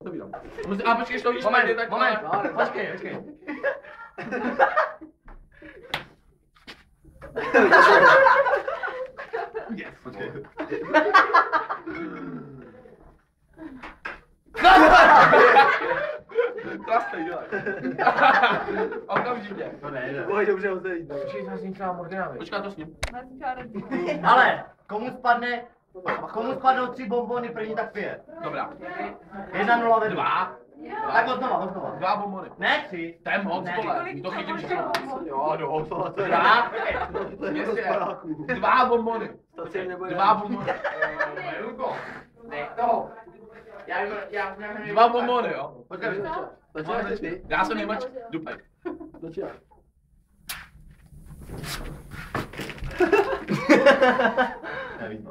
otevírám. A počkej, to víš, tak... Moment, počkej. Yes, počkej. Krásný, dělej. Okamžitě. To nejde. Oj, dobře, otevřít. Počkej, já s ním třeba Morganovi. Počkej, to s ním. Ale, komu spadnou 3 bonbony, první tak pije. Dobrá. 1-0 vedu. 2. Tak odnova. 2 bombony. Ne 3. To je moc, vole. To chytím všechno. Jo, to je Dva. něco paráků. 2 bombony. Staci nebude. 2 bombony. Ruko. Nech to. Já 2 bombony, jo. Počkej, Začínáš. Já jsem nejmač. Dupej. Začínáš. nevíc.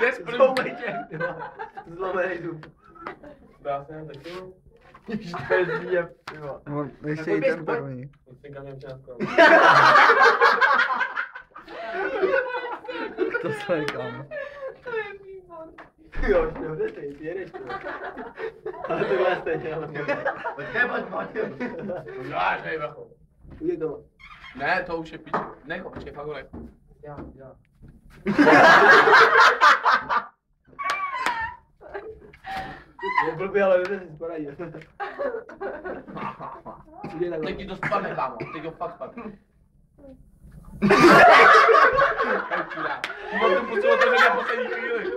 Yes, první. Zlomenej zub. Já jsem taky. To je zvíjev. Ještě i ten první. To se říkám. Jo, dobře, ty jedeš to. Ale tohle je stejně, ale Počkej. Já, že bacho. Uděj to. Ne, to už je píče. Nech ho, počkej, fakt ho nech. Já. Je blbý, ale dobře si poradí. Uděj takhle. Teď ti to spadne, kámo. Teď ho fakt spadne. Kajčurá. Mám to pocit, že na poslední chvíli.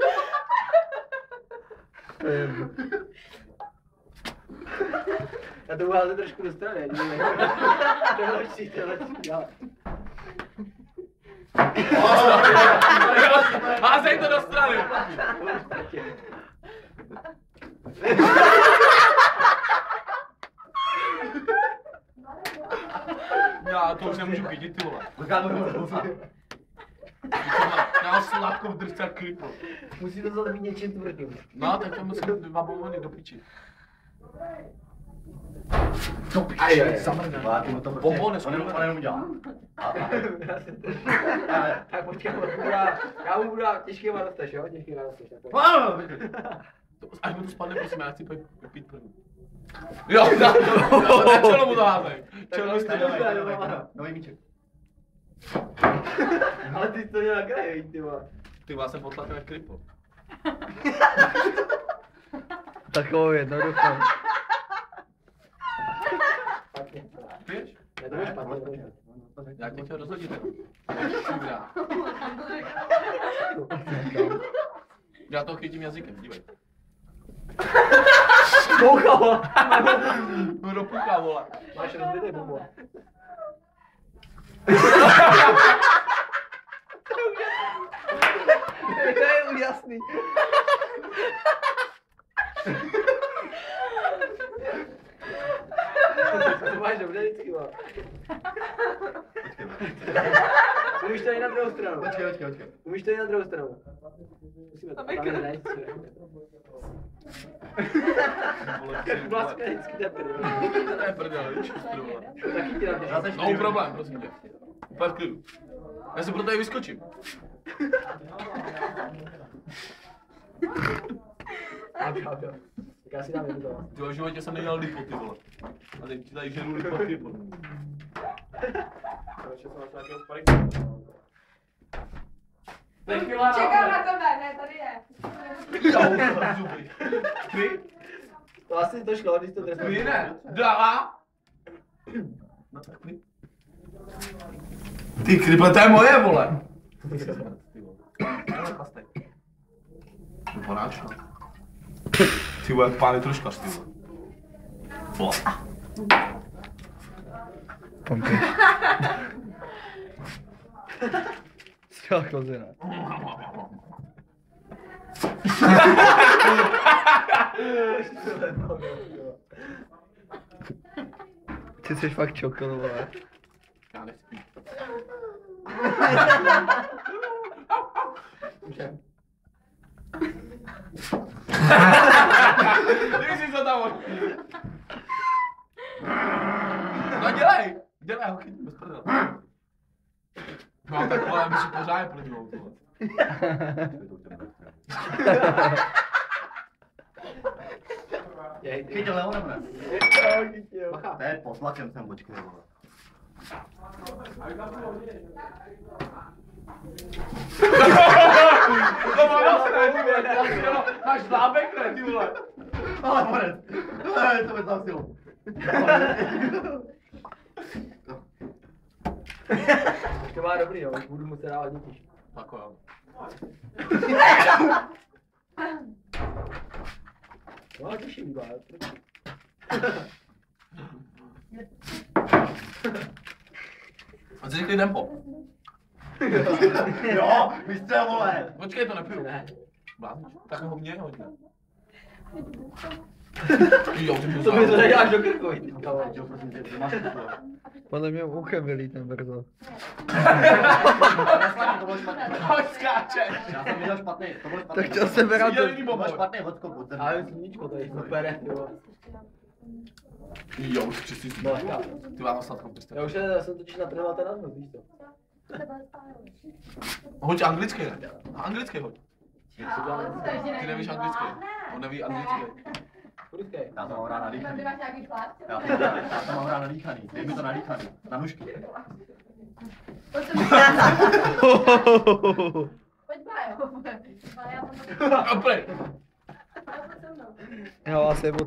Já to budu házet trošku do strany, to je lepší, ale. Házej to do strany. Já to už nemůžu chytit, ty vole. Já mám sladkou v držce a klipu. Musí to zase být něčím tvrdým. No, tak to musím 2 bombony do piči. Do piči, Aj. bombony jsou On jenom udělá. Tak počkej, já mu budu dát těžký varosteš, jo? Těžký varosteš. Až mu to spadne, prosím, já chci pít první. Jo, na čelo mu to házej. Čelo jste Nový míček. Ale ty to měl na kraji, ty vole. Ty vás jsem potlačil jak kripo. Takovou jednoduchou. Piješ? Ne, to je špatně. Jak to chtěl rozhodit jenom. Já to chytím jazykem, dívej. Bouchalo! Budu puchá, vole. Máš rozbitý bombo. To je úžasný. To máš dobře vždycky, vole. Umíš to i na druhou stranu. Počkej. Umíš to i na druhou stranu. Musíme to tam najít. Vláska je vždycky tepr. To je prdel, víš, vole. Taky ti na mě. No problém, prosím tě. Úplně v klidu. Já si pro tady vyskočím. Tak já si dám jednu to. Ty v životě jsem nedělal lipo, ty vole. A teď ti tady žeru lipo, ty vole. Ještě jsem našel nějakého sparika. Čekám na tebe, ne, tady je. Zuby. Ty? To asi to šlo, když to trestalo. Ty ne. Dala. No tak ty. Ty kriple, to je moje, vole. Vypadáš, no. Ty vole, pán je troškař, ty vole. Vole. Pomkej. Střela kozina. Ty jsi fakt čokol, vole. Já nechci. Ty jsi to tam. No dělej, ho chytím bez prdele. No tak vole, musí pořádně plivnout, vole. Chytil nebo ne? Bacha. To je pod tlakem jsem, počkej, vole. To má jasné, ty vole. Máš zlábek, ne, ty vole. Ale borec, to bez zásilou. To má dobrý, jo, už budu muset dávat děti. Tak jo. No, těším, dva. A co řekli tempo? Jo, vystřel, vole. Počkej, to nepiju. Ne. Blázníš? Tak ho mě hodně. Jo, ty To mi to neděláš do krku, teďka. Jo, prosím tě, ty máš to. Podle mě uchem vylítne brzo. To bylo špatné. Pojď skáčeš. Já jsem viděl špatný, to bylo špatný. Tak to jsem rád. To bylo špatný odskok od Ale zemi. sluníčko, to je super, jo. Jo, už čistý. Bacha. Ty vám sladkou prstě. Já už jsem točil na trénovat ten nadmus, víš to. Hoď anglicky, ne? Anglicky hoď. Ty nevíš anglicky. On neví anglicky. Prudkej. Já to mám rád nadýchaný. Ty máš nějaký chlap? Já to mám rád nadýchaný. Dej mi to nadýchaný. Na nůžky. Pojď Bájo. A prej. Já vás jebu,